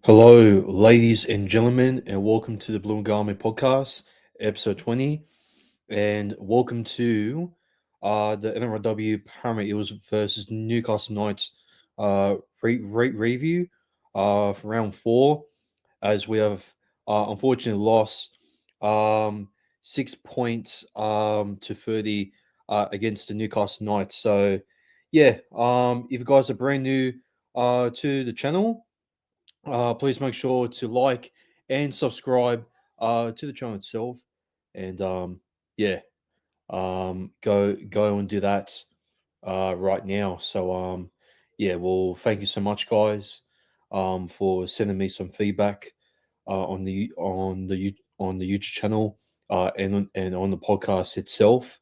Hello, ladies and gentlemen, and welcome to the Blue and Garmin podcast, episode 20. And welcome to the NRLW Paramount Eels versus Newcastle Knights review for round 4, as we have unfortunately lost 6 points to 30 against the Newcastle Knights. So, yeah, if you guys are brand new to the channel, please make sure to like and subscribe to the channel itself. And yeah, go and do that right now. So yeah, well, thank you so much, guys, for sending me some feedback on the YouTube channel and on the podcast itself.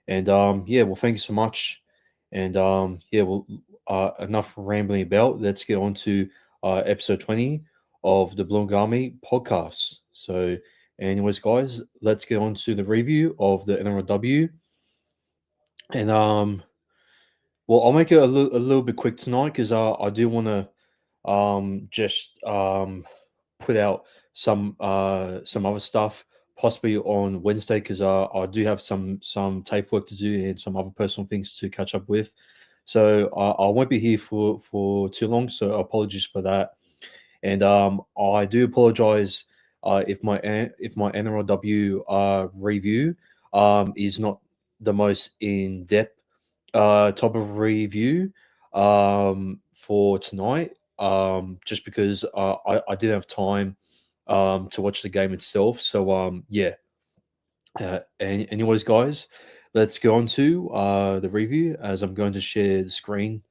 And yeah, well, thank you so much. And yeah, well, enough rambling about. Let's get on to episode 20 of the Blungami podcast. So, anyways, guys, let's get on to the review of the NRLW. And well, I'll make it a little bit quick tonight because I do want to just put out some other stuff possibly on Wednesday because I do have some tape work to do and some other personal things to catch up with. So I won't be here for too long. So apologies for that. And I do apologize if my NRLW review is not the most in depth type of review for tonight. Just because I didn't have time to watch the game itself. So yeah. Anyways, guys, let's go on to the review as I'm going to share the screen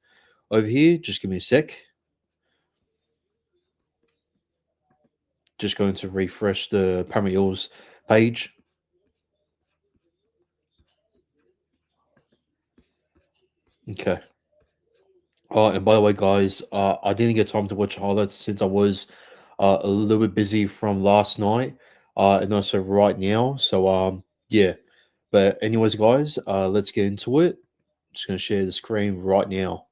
over here. Just give me a sec. Just going to refresh the Paramount Eels page. Okay. Oh, and by the way, guys, I didn't get time to watch highlights since I was a little bit busy from last night and also right now. So yeah. But anyways, guys, let's get into it. Just going to share the screen right now.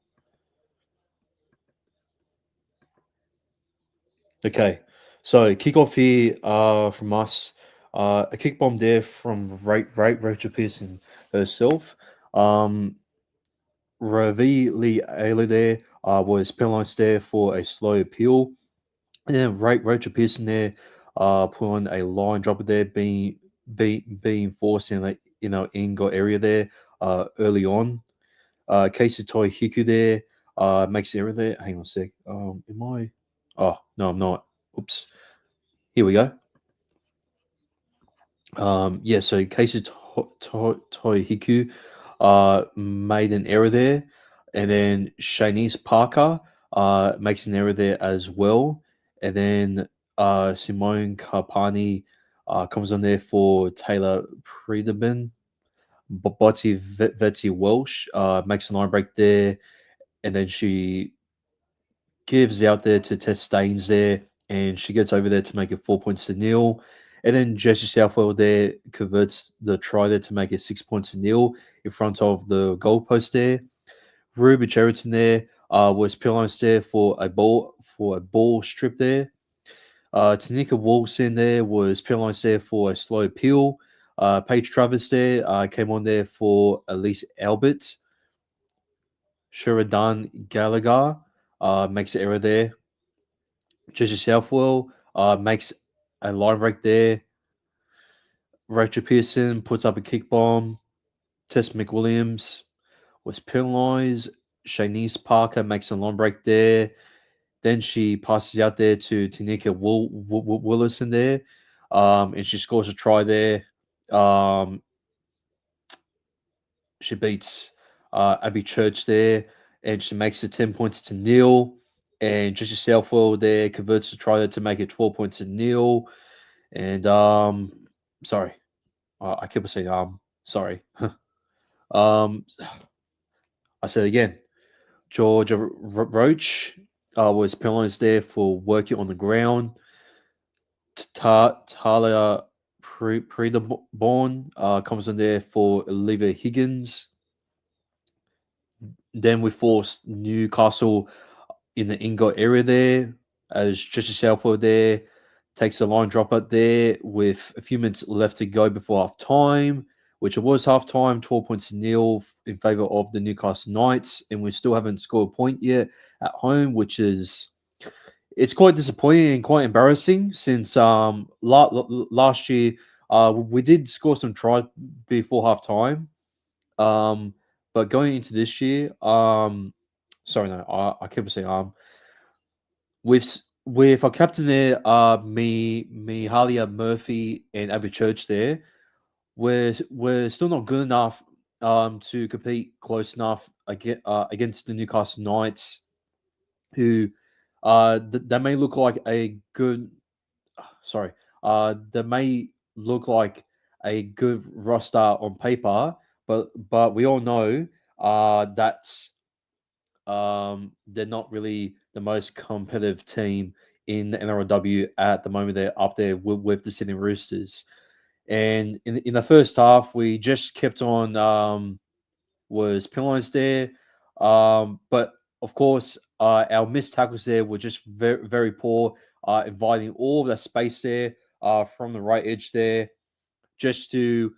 Okay, so kick off here from us. A kick bomb there from Rachel Pearson herself. Ravi Lee Ayla there was penalised there for a slow appeal. And then Rachel Pearson there put on a line dropper there, being forced in the in goal area there early on. Casey Toy Hiku there makes the error there. Hang on a sec. Am I? Oh no, I'm not. Oops. Here we go. Yeah, so Casey Toy Hiku made an error there, and then Shanice Parker makes an error there as well, and then Simone Carpani comes on there for Taylor Priedman. Botty Vetty Welsh makes a line break there, and then she gives out there to Tess Staines there, and she gets over there to make it 4 points to nil. And then Jesse Southwell there converts the try there to make it 6 points to nil in front of the goalpost there. Ruby Cheriton there was penalised there for a ball strip there. Tanika Wilson there was penalised there for a slow appeal. Paige Travis there came on there for Elise Albert. Sheridan Gallagher makes an error there. Jesse Southwell makes a line break there. Rachel Pearson puts up a kick bomb. Tess McWilliams was penalised. Shanice Parker makes a line break there. Then she passes out there to Tanika Willison there, and she scores a try there. She beats Abby Church there, and she makes it 10 points to nil. And Jesse Southwell there converts the try there to make it 12 points to nil. And sorry, I keep on saying sorry. um, I said again. Georgia Roach was penalised there for working on the ground. Talia Predeborn comes in there for Olivia Higgins. Then we forced Newcastle in the Ingo area there. as Jesse Southwell there takes a line drop up there with a few minutes left to go before half time, which it was half time, 12 points to nil in favour of the Newcastle Knights. And we still haven't scored a point yet at home, which is it's quite disappointing and quite embarrassing since last year we did score some tries before half time. But going into this year, sorry, no, I keep saying with our captain there, me Halia Murphy and Abby Church there, we're still not good enough to compete close enough against the Newcastle Knights, who they may look like a good sorry, they may look like a good roster on paper, but we all know that's they're not really the most competitive team in the NRLW at the moment. They're up there with the Sydney Roosters. And in the first half, we just kept on was penalised there. But of course, our missed tackles there were just very, very poor, inviting all of that space there from the right edge there, just to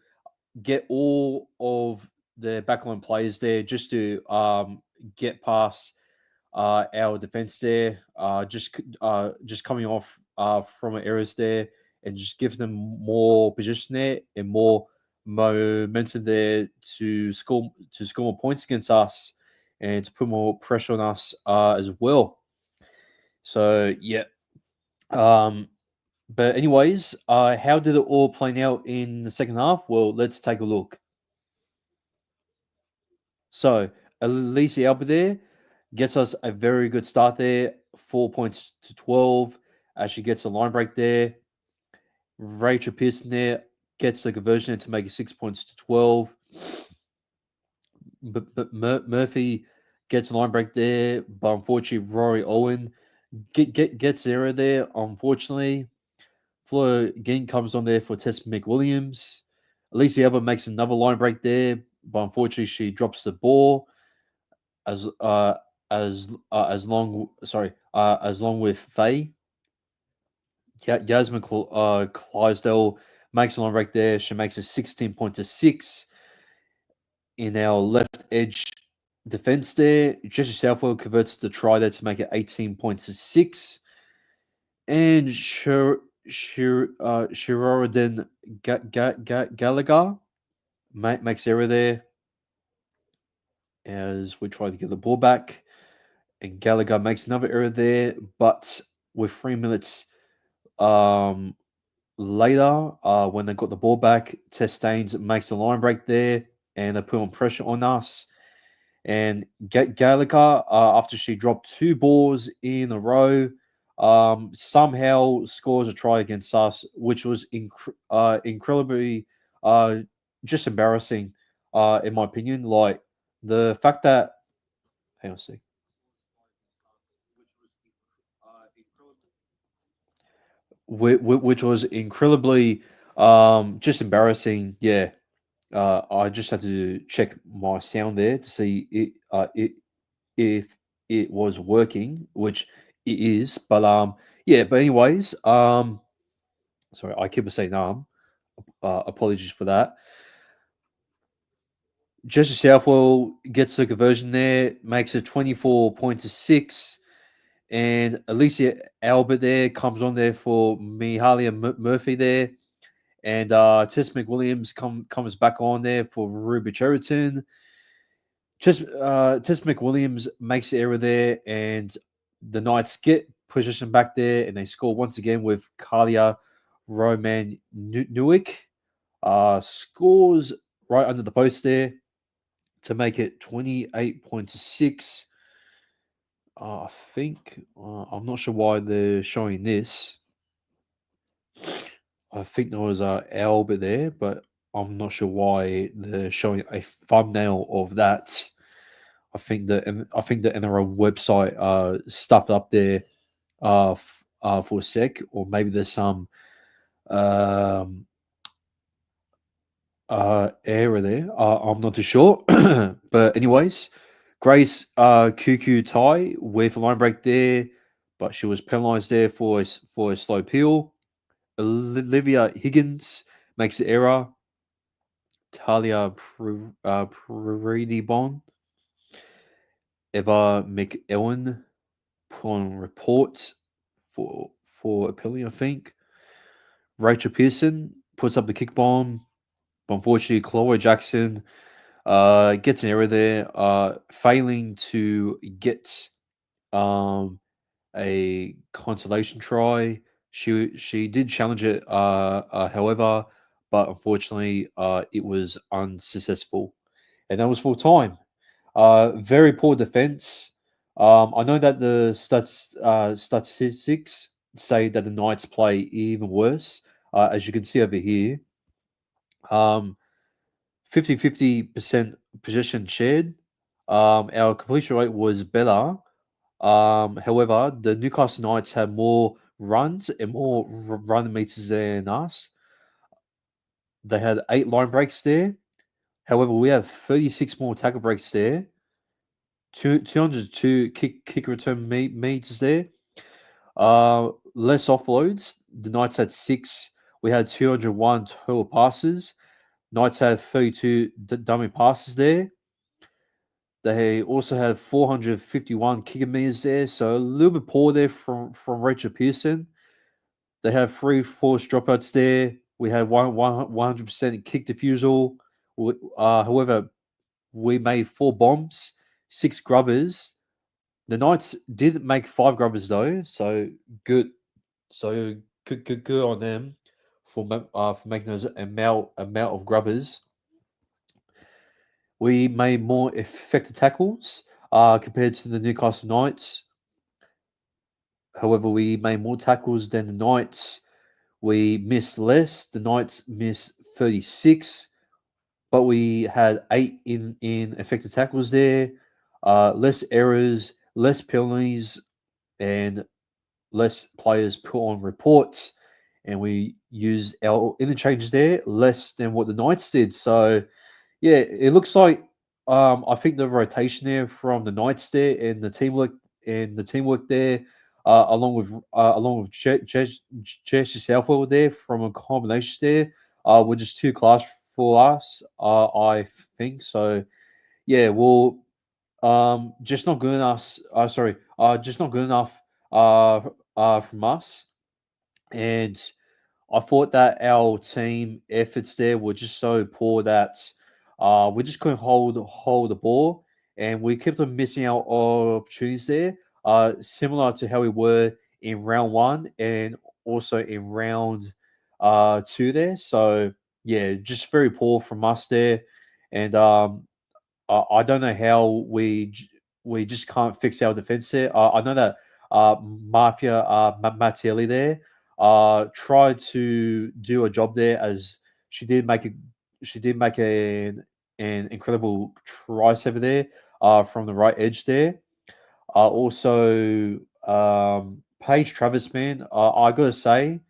get all of the backline players there, just to get past our defense there, just coming off from errors there, and just give them more position there and more momentum there to score more points against us and to put more pressure on us as well. So yeah. Um, but anyways, how did it all play out in the second half? Well, let's take a look. So Elise Alba there gets us a very good start there, 4 points to 12 as she gets a line break there. Rachel Pearson there gets the conversion to make it 6 points to 12. But Murphy gets a line break there, but unfortunately Rory Owen gets zero there. Unfortunately, Fleur again comes on there for Tess McWilliams. Alicia Alba makes another line break there, but unfortunately she drops the ball. as as long with Faye. Yasmin Clydesdale makes a line break there. She makes a 16 point to 6 in our left edge defense there. Jesse Southwell converts the try there to make it 18 points to 6. And Sheridan Gallagher makes error there as we try to get the ball back. And Gallagher makes another error there, but with 3 minutes later, when they got the ball back, Tess Staines makes a line break there, and they put on pressure on us. And Gallagher, after she dropped 2 balls in a row, somehow scores a try against us, which was incredibly just embarrassing, in my opinion. Like the fact that, hang on a sec. Which was incredibly just embarrassing. Yeah, I just had to check my sound there to see it if it was working, which it is. But yeah. But anyways, sorry, I keep saying apologies for that. Jesse Southwell gets the conversion there, makes it 24 points to 6. And Alicia Albert there comes on there for Mihalia Murphy there. And Tess McWilliams comes back on there for Ruby Cheriton. Tess McWilliams makes the error there, and the Knights get position back there, and they score once again with Kalia Roman Newick. Scores right under the post there to make it 28.6. I think I'm not sure why they're showing this. I think there was a Albert there, but I'm not sure why they're showing a thumbnail of that. I think the NRL website stuffed up there for a sec, or maybe there's some um, error there. I'm not too sure, but anyways, Grace QQ tie with a line break there, but she was penalised there for a slow peel. Olivia Higgins makes the error. Talia Predibon, Eva McEwen put on report for appealing, I think. Rachel Pearson puts up the kick bomb. But unfortunately, Chloe Jackson gets an error there, failing to get a consolation try. She did challenge it, however, but unfortunately, it was unsuccessful, and that was full time. Very poor defense. I know that the statistics say that the Knights play even worse, as you can see over here. 50-50% possession shared. Our completion rate was better. However, the Newcastle Knights had more runs and more run meters than us. They had 8 line breaks there. However, we have 36 more tackle breaks there. 202 kick return meters there. Less offloads. The Knights had 6. We had 201 total passes. Knights had 32 dummy passes there. They also had 451 kicker meters there, so a little bit poor there from Rachel Pearson. They had 3 forced dropouts there. We had 100% kick defusal. However, we made 4 bombs, 6 grubbers. The Knights did make 5 grubbers though, so good. So good on them for making those amount of grubbers. We made more effective tackles compared to the Newcastle Knights. However, we made more tackles than the Knights. We missed less. The Knights missed 36, but we had 8 in effective tackles there. Less errors, less penalties, and less players put on reports. And we used our interchanges there less than what the Knights did. So yeah, it looks like I think the rotation there from the Knights there and the teamwork there, along with Jesse Southwell there from a combination there, were just too class for us. I think so. Yeah, well, just not good enough. Just not good enough. From us, and I thought that our team efforts there were just so poor that we just couldn't hold the ball, and we kept on missing out on opportunities there. Similar to how we were in round 1 and also in round 2 there. So yeah, just very poor from us there, and I don't know how we just can't fix our defense there. I know that Mafia Mattielli there tried to do a job there, as she did make a an incredible try saver there from the right edge there. Also, Paige Travis, man, I gotta say,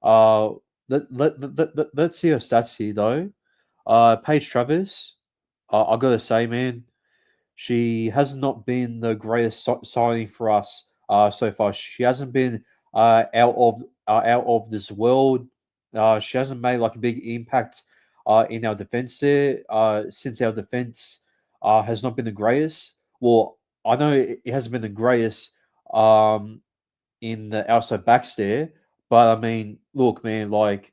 uh, let's see her stats here though. Paige Travis, I gotta say, man, she has not been the greatest signing for us so far. She hasn't been out of this world. She hasn't made like a big impact in our defense there. Since our defense has not been the greatest. Well, I know it hasn't been the greatest. In the outside backs there. But I mean, look, man, like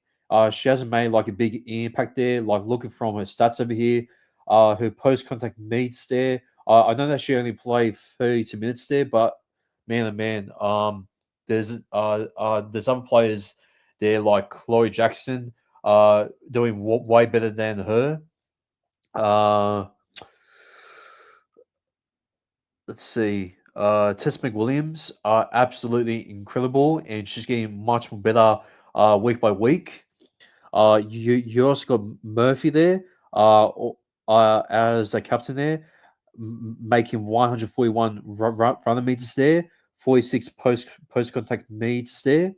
she hasn't made like a big impact there. Like looking from her stats over here, her post contact meets there. I know that she only played 32 minutes there, but man, oh man, there's other players there like Chloe Jackson, doing way better than her. Uh, let's see. Tess McWilliams are absolutely incredible, and she's getting much more better week by week. You also got Murphy there, as a captain there, making 141 runner meters there, 46 post contact meters there,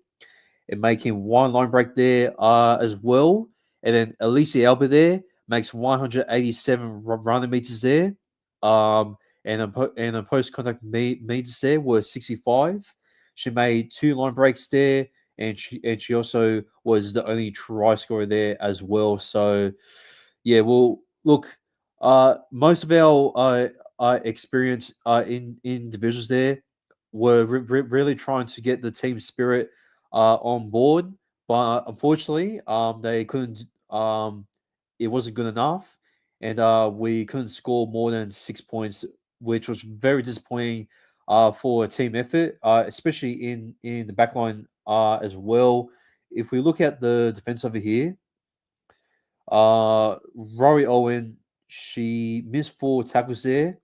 and making 1 line break there as well. And then Alicia Alba there makes 187 running meters there. And a post contact meters there were 65. She made 2 line breaks there, and she also was the only try scorer there as well. So, yeah, well, look, most of our experience in individuals there were really trying to get the team spirit on board, but unfortunately, they couldn't. It wasn't good enough, and we couldn't score more than 6 points, which was very disappointing for a team effort, especially in the backline as well. If we look at the defense over here, Rory Owen, she missed 4 tackles there,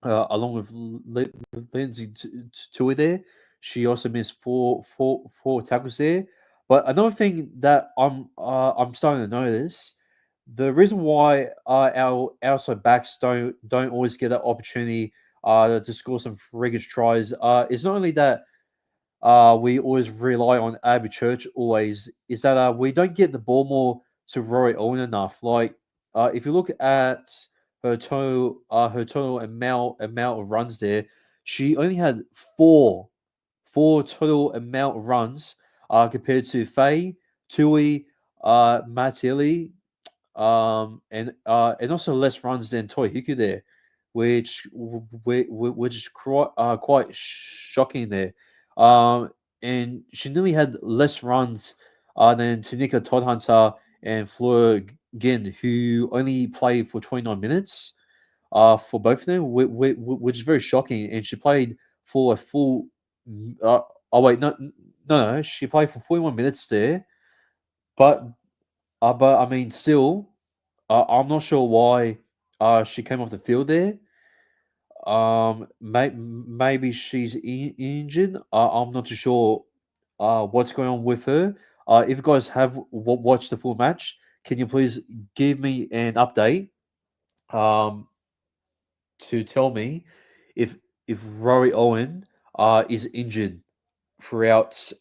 along with Lindsay Tui there. She also missed four tackles there. But another thing that I'm starting to notice, the reason why our outside backs don't always get that opportunity to score some freakish tries is not only that we always rely on Abby Church always, is that we don't get the ball more to Rory Owen enough. Like if you look at her total amount of runs there, she only had four total amount of runs compared to Faye, Tui, Matili, and also less runs than Toy Hiku there, which is quite shocking there. And she nearly had less runs than Tanika Toddhunter and Fleur Ginn, who only played for 29 minutes for both of them, which is very shocking. And she played for a full. Uh, oh wait, no, she played for 41 minutes there, but I mean, still, I'm not sure why she came off the field there. Maybe she's injured. I'm not too sure what's going on with her. If you guys have watched the full match, can you please give me an update um, to tell me if Rory Owen is injured throughout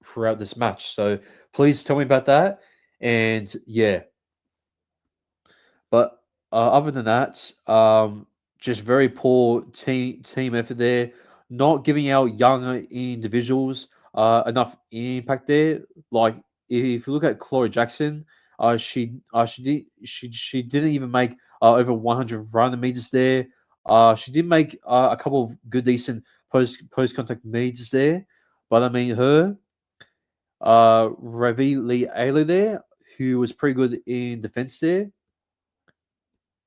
throughout this match? So please tell me about that. And yeah, but other than that, just very poor team effort there. Not giving our younger individuals enough impact there. Like if you look at Chloe Jackson, she didn't even make over 100 running meters there. She did make a couple of good decent post contact meters there, but I mean her Ravi Lee Ayler there, who was pretty good in defense there.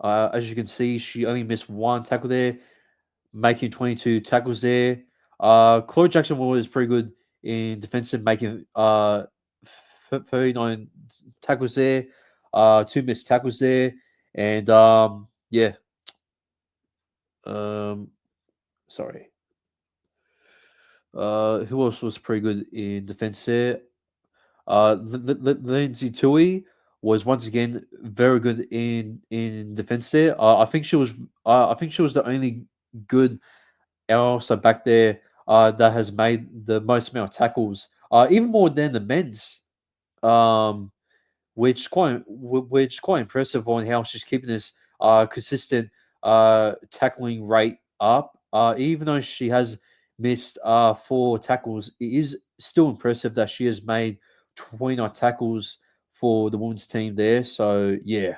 As you can see, she only missed 1 tackle there, making 22 tackles there. Chloe Jackson was pretty good in defensive, making 39 tackles there, 2 missed tackles there, and yeah, um, sorry. Who else was pretty good in defense there? Lindsay Tui was once again very good in defense there. I think she was the only good also back there that has made the most amount of tackles, even more than the men's. Um, which quite impressive on how she's keeping this consistent tackling rate up. Even though she has missed 4 tackles, it is still impressive that she has made 29 tackles for the women's team there. So yeah,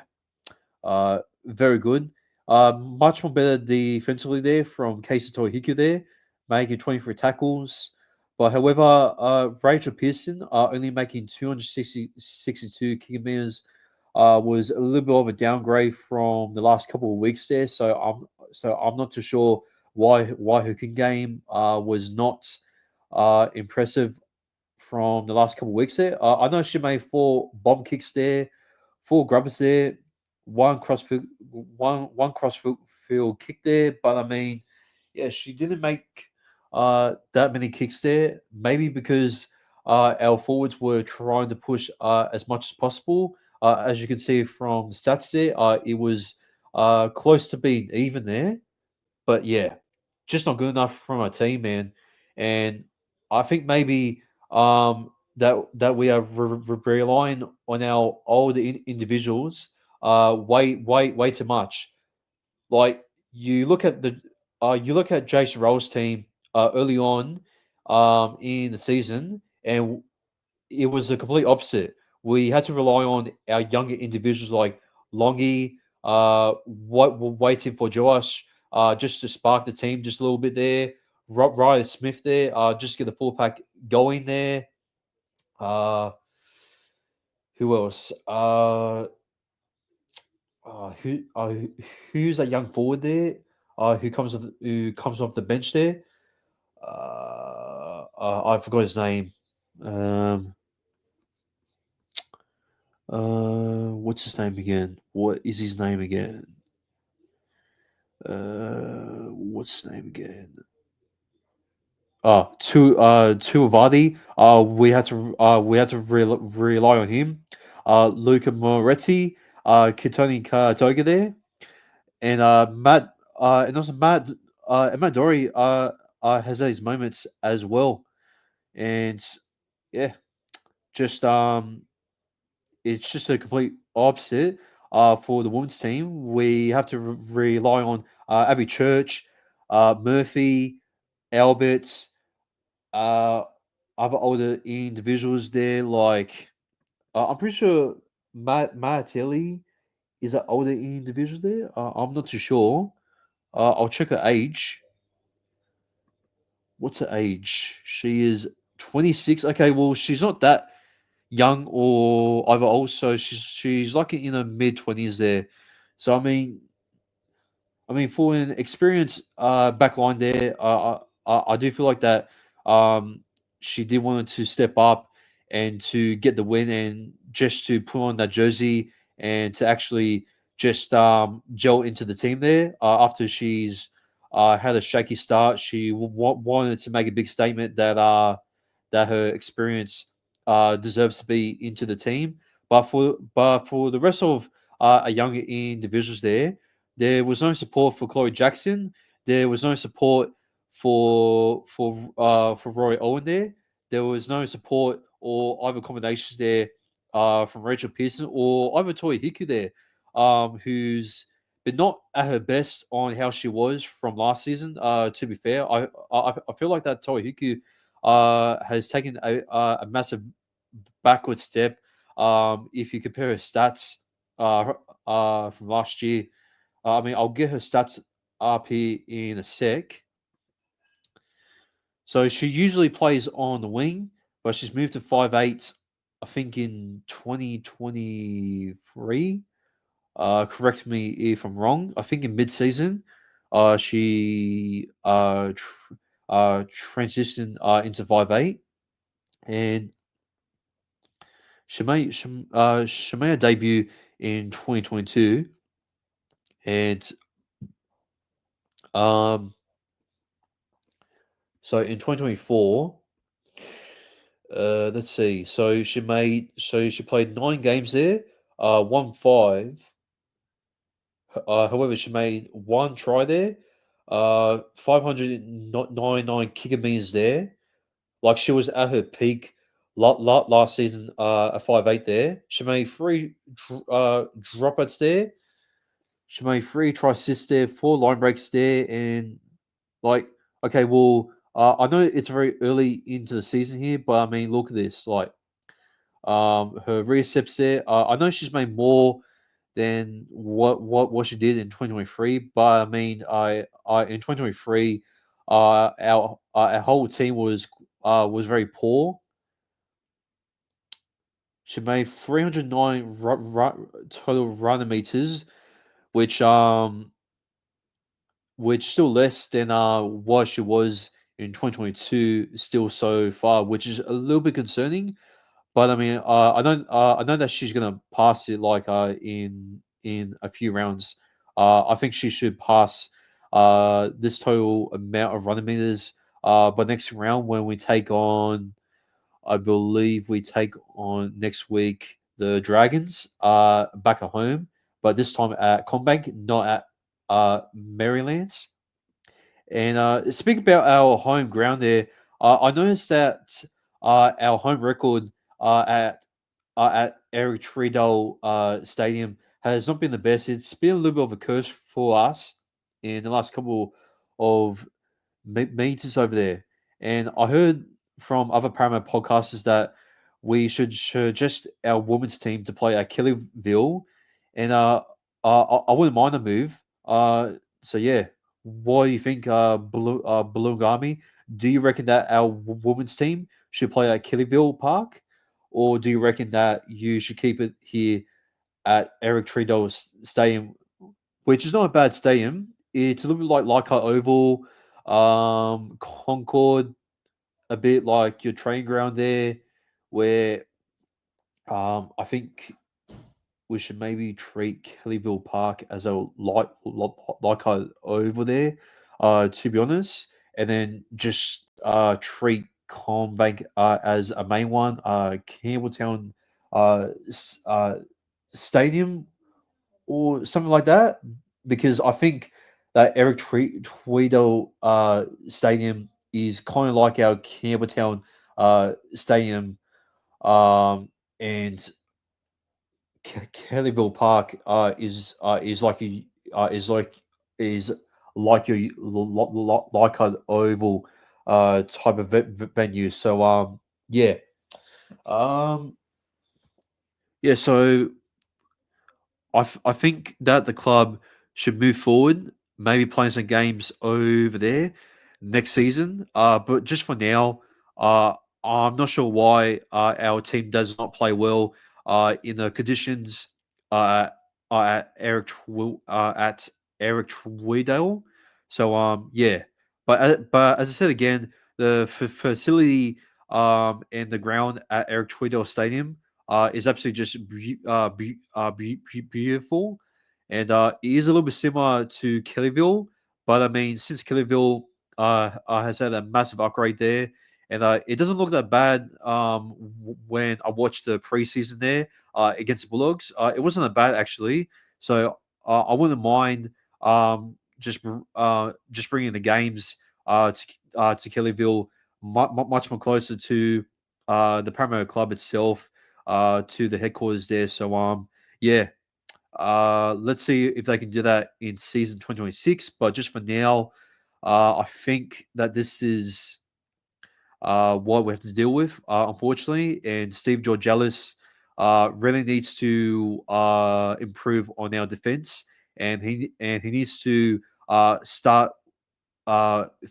very good. Much more better defensively there from Casey Tohiku there, making 23 tackles. But however, Rachel Pearson only making 262 kick meters was a little bit of a downgrade from the last couple of weeks there. So I'm not too sure why her kick game was not impressive from the last couple of weeks there. I know she made 4 bomb kicks there, 4 grubbers there, one crossfield field kick there. But I mean, yeah, she didn't make that many kicks there. Maybe because our forwards were trying to push as much as possible. As you can see from the stats there, it was close to being even there. But yeah, just not good enough from our team, man. And I think maybe that we are relying on our older individuals way too much. Like you look at the you look at Jason Roll's team early on in the season, and it was a complete opposite. We had to rely on our younger individuals like Longy, waiting for Josh, just to spark the team just a little bit there. Ryan Smith there, just get the full pack going there. Uh, who else? Uh, who, uh, who's that young forward there? Who comes off the bench there? I forgot his name. Um, what's his name again? What is his name again? What's his name again? Tuivadi. We had to rely on him. Luca Moretti, Kitoni Katoga there, and Matt, and also Matt Dory has his moments as well, and yeah, just it's just a complete opposite. For the women's team, we have to rely on Abby Church, Murphy, Albert, uh, other older individuals there. Like I'm pretty sure Martelli is an older individual there. I'm not too sure. I'll check her age. What's her age? She is 26. Okay, well she's not that young or either old, so she's like in her mid 20s there. So I mean, for an experienced back line there, I do feel like that she did want to step up and to get the win and just to put on that jersey and to actually just gel into the team there. After she's had a shaky start, she wanted to make a big statement that her experience deserves to be into the team. But for the rest of a younger individuals there was no support for Chloe Jackson. There was no support for Roy Owen there. There was no support or either accommodations there from Rachel Pearson or either Toy Hiku there, who's been not at her best on how she was from last season. To be fair, I feel like that Toy Hiku has taken a massive backward step. If you compare her stats from last year, I mean, I'll get her stats up here in a sec. So she usually plays on the wing, but she's moved to 5'8", I think in 2023. Correct me if I'm wrong. I think in mid-season, she transitioned into 5'8", and she made a debut in 2022, and um, so in 2024. Let's see. So she played 9 games there, won five. However, she made one try there, 599 kicker meters there. Like she was at her peak last season, a 5'8" there. She made three dropouts there. She made three try assists there, four line breaks there, and like, okay, well, I know it's very early into the season here, but I mean, look at this. Like, her receps there. I know she's made more than what she did in 2023, but I mean, I in 2023, our whole team was very poor. She made 309 total runner meters, which still less than what she was in 2022, still so far, which is a little bit concerning. But I mean, I know that she's gonna pass it like in a few rounds. I think she should pass this total amount of running meters by next round when we take on. I believe we take on next week the Dragons back at home, but this time at Combank, not at Marylands. And speak about our home ground there. I noticed that our home record at Eric Treadell Stadium has not been the best. It's been a little bit of a curse for us in the last couple of meters over there. And I heard from other Paramount podcasters that we should suggest our women's team to play at Kellyville, and I wouldn't mind a move. So yeah, what do you think, Blue Army? Do you reckon that our women's team should play at Kellyville Park, or do you reckon that you should keep it here at Eric Treadwell Stadium, which is not a bad stadium? It's a little bit like Leichhardt Oval, Concord, a bit like your training ground there, where I think we should maybe treat Kellyville Park as a Leichhardt over there, to be honest, and then just treat Combank as a main one, Campbelltown Stadium or something like that, because I think that Eric Tweedle Stadium is kind of like our Campbelltown Stadium, and Kellyville Park is like you is like your like an oval type of venue. So yeah, um yeah. So I think that the club should move forward, maybe playing some games over there next season. But just for now, I'm not sure why our team does not play well in the conditions uh, at Eric Tweedale. So yeah, but as I said again, the facility and the ground at Eric Tweedale Stadium is absolutely just beautiful, and it is a little bit similar to Kellyville, but I mean, since Kellyville has had a massive upgrade there, and it doesn't look that bad. When I watched the preseason there against the Bulldogs, it wasn't that bad actually. So I wouldn't mind just bringing the games to Kellyville much more closer to the Parramatta Club itself, to the headquarters there. So yeah, let's see if they can do that in season 2026. But just for now, I think that this is what we have to deal with, unfortunately. And Steve Georgelis really needs to improve on our defense, and he needs to start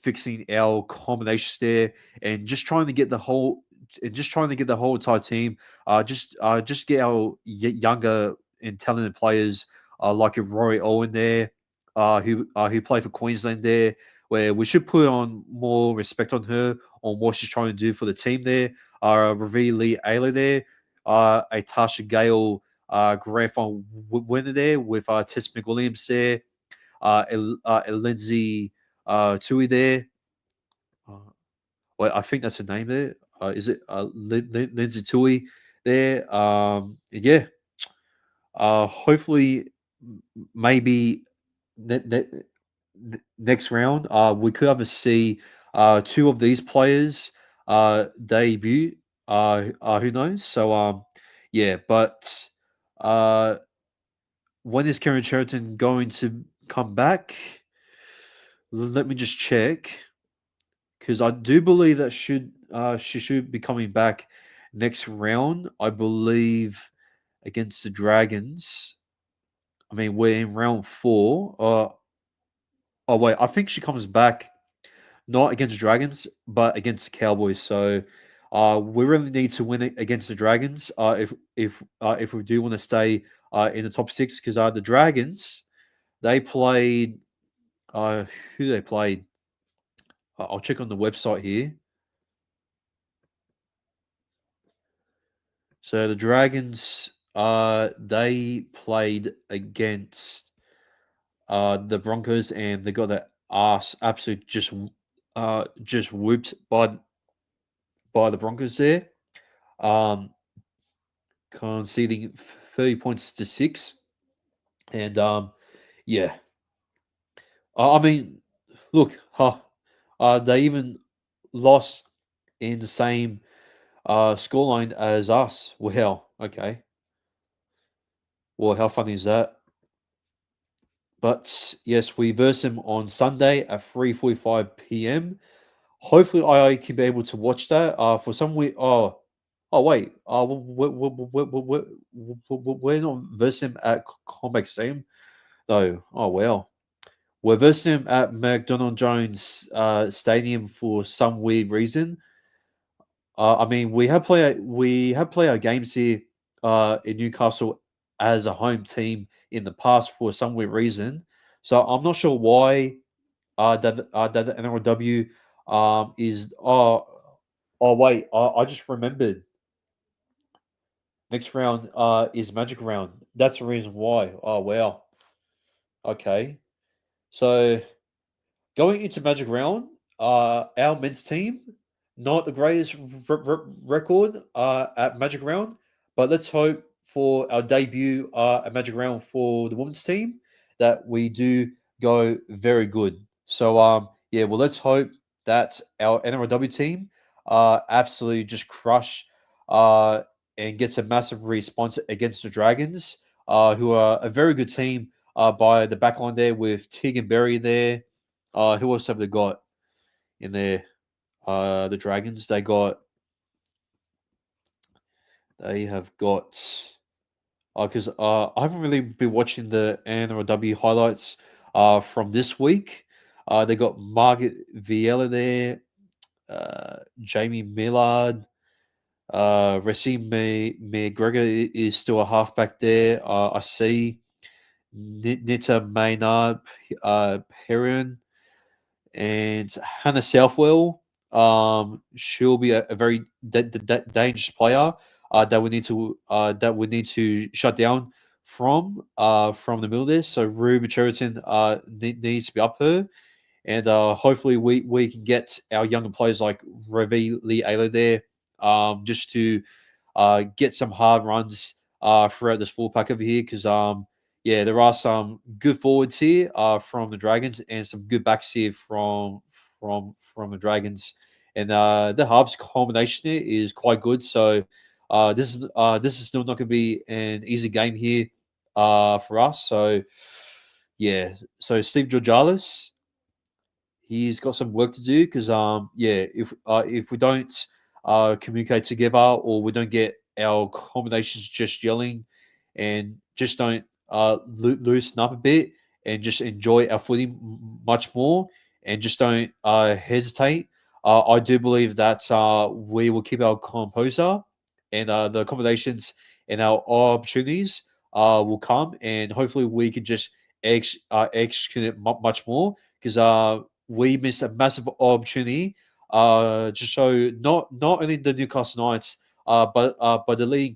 fixing our combinations there, and just trying to get the whole entire team, just get our younger and talented players like a Rory Owen there, who played for Queensland there, where we should put on more respect on her on what she's trying to do for the team there. Ravi Lee Ayler there, a Tasha Gale grand final winner there with Tess McWilliams there, Lindsay Tui there. Uh, well, I think that's her name there. Is it Lindsay Tui there? Yeah. Hopefully, maybe ne- ne- next round, we could ever see two of these players debut. Who knows? So, yeah. But uh, when is Karen Sheraton going to come back? Let me just check, because I do believe that she should be coming back next round. I believe against the Dragons. I mean, we're in round 4. Oh wait, I think she comes back not against the Dragons, but against the Cowboys. So, we really need to win it against the Dragons. If we do want to stay in the top 6, because the Dragons, they played. Uh, who they played? I'll check on the website here. So the Dragons, they played against the Broncos, and they got their ass absolutely just whooped by the Broncos there, um, conceding 30 points to 6, and yeah, I mean, look, they even lost in the same scoreline as us. Well, okay, well, how funny is that? But yes, we verse them on Sunday at 3:45 p.m. Hopefully, I can be able to watch that. For some week, oh wait, we're not versing at Combat Stadium though. Oh well, we're versing at McDonald Jones Stadium for some weird reason. I mean, we have played our games here in Newcastle as a home team in the past for some weird reason. So I'm not sure why that the NRLW is wait, I just remembered next round is Magic round. That's the reason why. Oh wow. Okay. So going into Magic Round, our men's team, not the greatest record at Magic Round, but let's hope for our debut at Magic Round for the women's team that we do go very good. So yeah, well let's hope that our NRLW team absolutely just crush uh and gets a massive response against the Dragons, who are a very good team by the back line there with Tig and Berry there. Who else have they got in there? The Dragons. They have got. Because I haven't really been watching the NRLW highlights from this week. They got Margaret Viella there, Jamie Millard, Racine McGregor is still a halfback there. I see Nita Maynard, Perrin, and Hannah Southwell. She'll be a very dangerous player that we need to shut down from the middle there. So Ruben Cheriton needs to be up her, and hopefully we can get our younger players like Ravi Lee Ayla there, just to get some hard runs throughout this full pack over here because yeah, there are some good forwards here from the Dragons and some good backs here from the Dragons, and the halves combination here is quite good. So this is still not going to be an easy game here for us. So yeah, so Steve Georgalis, he's got some work to do because yeah, if we don't communicate together or we don't get our combinations just yelling and just don't loosen up a bit and just enjoy our footy much more and just don't hesitate, I do believe that we will keep our composure and the combinations and our opportunities will come and hopefully we can just execute it much more because we missed a massive opportunity to show not only the Newcastle Knights but the leading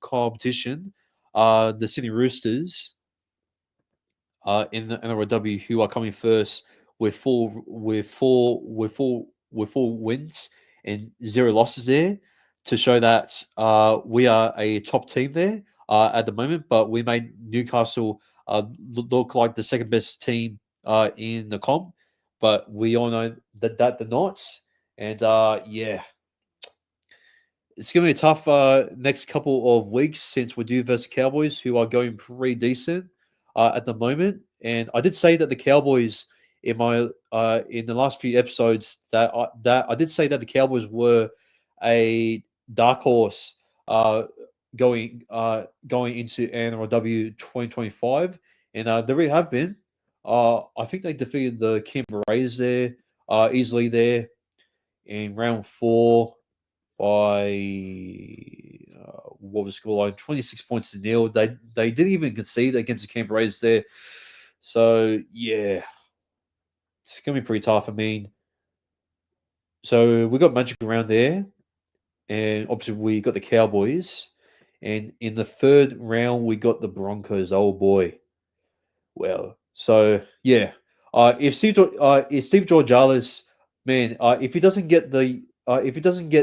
competition, the Sydney Roosters, in the NRLW, who are coming first with four wins and zero losses there, to show that we are a top team there at the moment. But we made Newcastle look like the second best team in the comp. But we all know that the Knights, and yeah, it's going to be a tough next couple of weeks since we do versus Cowboys, who are going pretty decent at the moment. And I did say that the Cowboys in the last few episodes that I did say that the Cowboys were a dark horse going into NRLW 2025, and they really have been. I think they defeated the Canberra Raiders there easily there in round four by what was the scoreline? 26 points to nil. They didn't even concede against the Canberra Raiders there. So yeah, it's gonna be pretty tough. I mean, so we got Magic around there, and obviously we got the Cowboys, and in the third round we got the Broncos. Oh boy, well, so yeah, if Steve Georgalis, man, if he doesn't get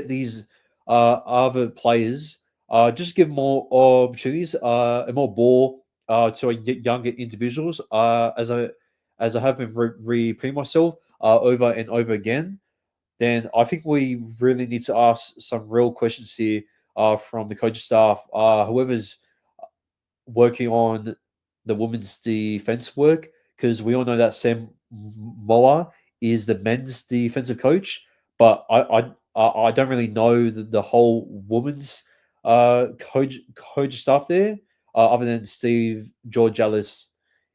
these other players, just give more opportunities and more ball to younger individuals. As I have been repeating myself over and over again, then I think we really need to ask some real questions here from the coach staff, whoever's working on the women's defense work, because we all know that Sam Moa is the men's defensive coach, but I don't really know the whole women's coach stuff there, other than Steve George Ellis,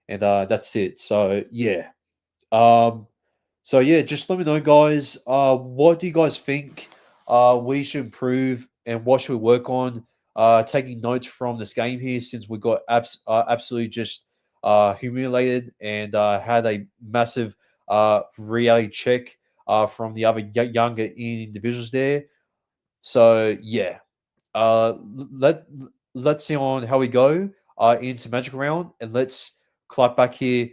and that's it. So yeah, um, so yeah, just let me know, guys. What do you guys think we should improve, and what should we work on? Taking notes from this game here, since we got absolutely just humiliated and had a massive reality check from the other younger individuals there. So yeah, uh, let let's see on how we go into Magic Round, and let's clap back here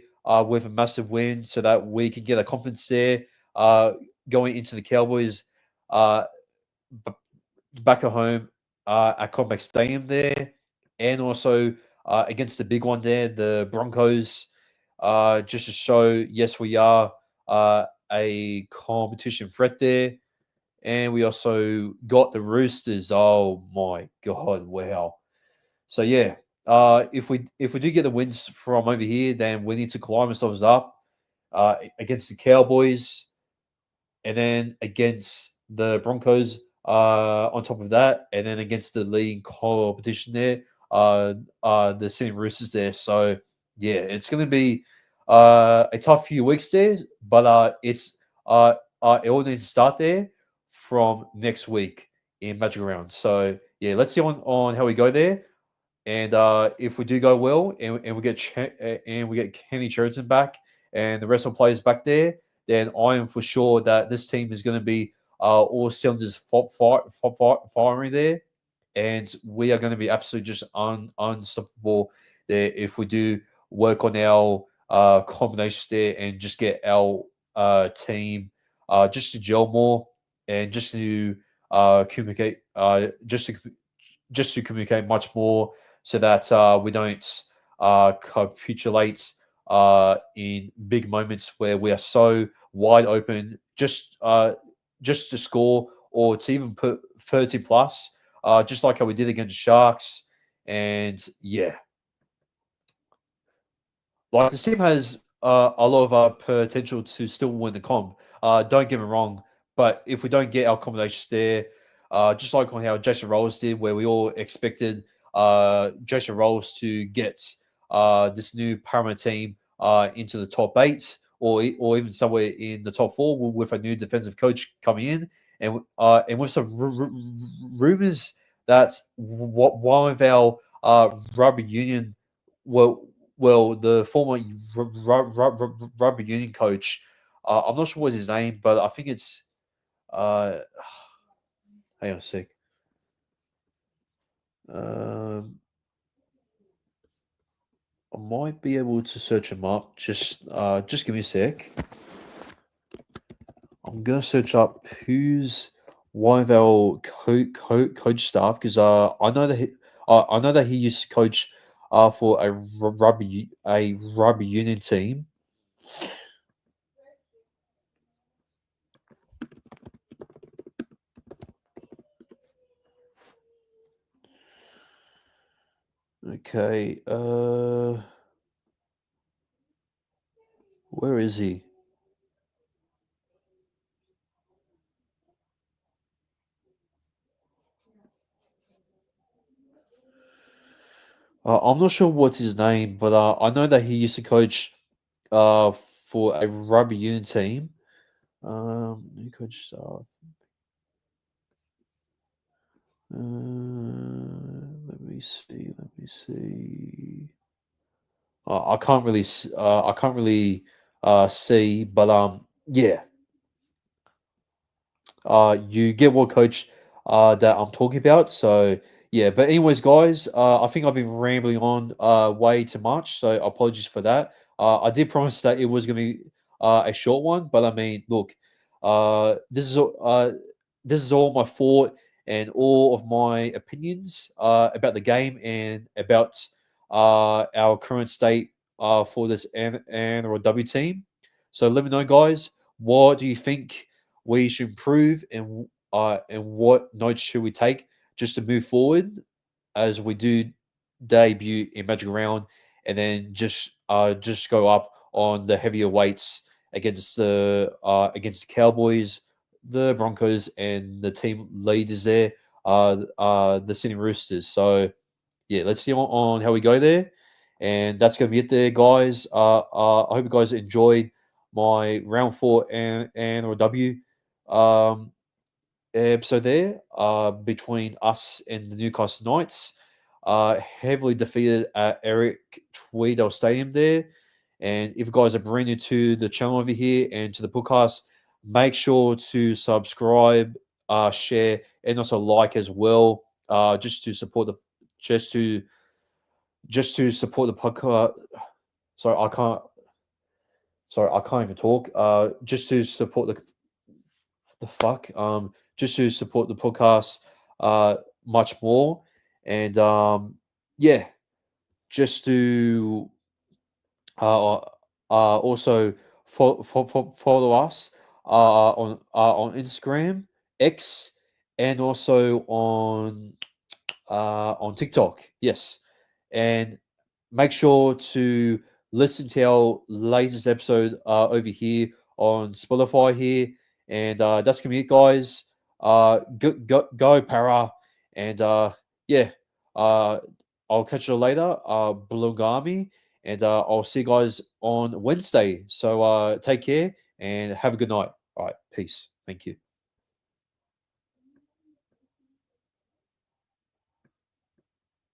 with a massive win so that we can get a confidence there going into the Cowboys uh, b- back at home at Combank Stadium there, and also against the big one there, the Broncos, just to show yes we are a competition threat there. And we also got the Roosters. Oh my god! Wow. So yeah, if we do get the wins from over here, then we need to climb ourselves up against the Cowboys, and then against the Broncos on top of that, and then against the leading competition there, the Sydney Roosters there. So yeah, it's going to be a tough few weeks there, but it all needs to start there from next week in Magic Round. So yeah, let's see on how we go there. And if we do go well, and we get and we get Kenny Sheridan back and the rest of the players back there, then I am for sure that this team is going to be all cylinders firing there, and we are going to be absolutely just unstoppable there if we do work on our combinations there and just get our team just to gel more and just to communicate, just to communicate much more, so that we don't capitulate in big moments where we are so wide open, just to score or to even put 30 plus, just like how we did against Sharks. And yeah, like the team has a lot of potential to still win the comp. Don't get me wrong, but if we don't get our combinations there, just like on how Jason Rolls did, where we all expected Jason Rolls to get this new Parramatta team into the top eight, or even somewhere in the top four with a new defensive coach coming in, and with some rumors that one of our rugby union, well, the former rugby union coach, I'm not sure what his name, but I think it's uh, hang on a sec. Um, I might be able to search him up. Just give me a sec. I'm gonna search up who's one of our coach staff, because I know that he used to coach for a rugby union team. Okay, where is he? I'm not sure what's his name, but I know that he used to coach uh, for a rugby union team. New coach staff. Let me see. Let me see. I can't really see, but yeah, you get what coach that I'm talking about. So yeah, but anyways, guys, I think I've been rambling on way too much, so apologies for that. I did promise that it was going to be a short one, but I mean, look, uh, this is all- uh, this is all my thought and all of my opinions about the game and about our current state for this NRLW team. So let me know, guys. What do you think we should improve, and what notes should we take just to move forward as we do debut in Magic Round and then just go up on the heavier weights against the Cowboys, the Broncos, and the team leaders there, the Sydney Roosters. So yeah, let's see on how we go there. And that's going to be it there, guys. I hope you guys enjoyed my round 4 and NRLW episode there between us and the Newcastle Knights. Heavily defeated at Eric Tweedale Stadium there. And if you guys are brand new to the channel over here and to the podcast, make sure to subscribe, share, and also like as well, just to support the just to support the podcast. Sorry, I can't. Sorry, I can't even talk. Just to support the fuck. Just to support the podcast. Much more, and yeah, just to also follow us on Instagram, X, and also on TikTok. Yes, and make sure to listen to our latest episode over here on Spotify here, and that's gonna be it, guys. Go para, and yeah, uh, I'll catch you later, Bulungami, and I'll see you guys on Wednesday. So take care and have a good night. All right, peace. Thank you.